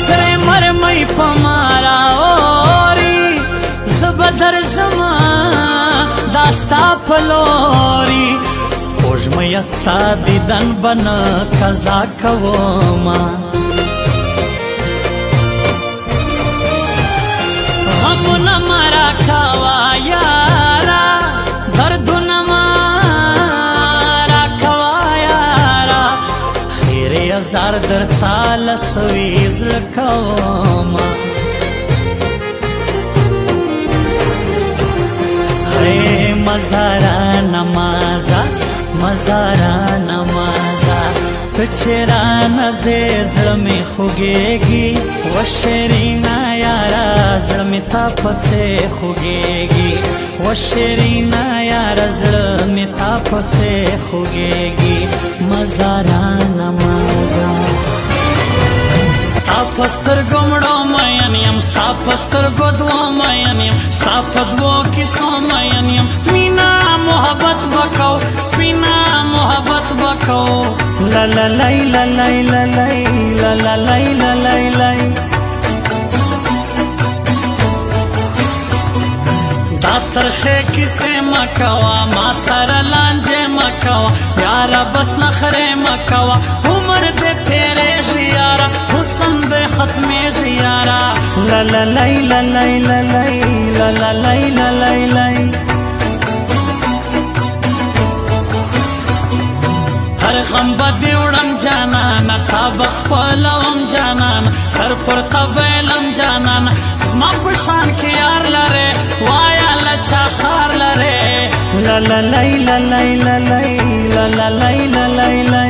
سره مرمۍ په مارا اوري زبدر زما دا ستا په لوري سپوږمۍ ستا دیدن به نه قضا کومه غمونه مه راکوه یاره دردونه مه راکوه یاره خیر هزار درته لسوي زړه کومه مزارا نمازا مزارا نمازا ته چې رانه زې زړه مې خوږېږي و شرینا یاره زړه مې تا پسې خوږېږي و شرینا یاره زړه مې تا پسې خوږېږي مزارا نمازا ستا په سترګو مړو مین یم ستا په سترګو دوو مین یم ستا په دوو کیسو مین یم مینا محبت به کو سپینا محبت به کو لللی للی للی لللی للی للی دا ترخې کیسې مه کوه ما سره لانجې مه کوه یاره بس نخرې مه کوه عمر دې تېرېږي یاره حسن دې ختمېږي یاره لللی للی للی لللی للی للی هر غم به دې وړم جانانه تا به خپلوم جانانه سر پر قبیلم جانانه زما په شان کې یار لرې وایه له چا خار لرې لللی للی للی لللی للی للی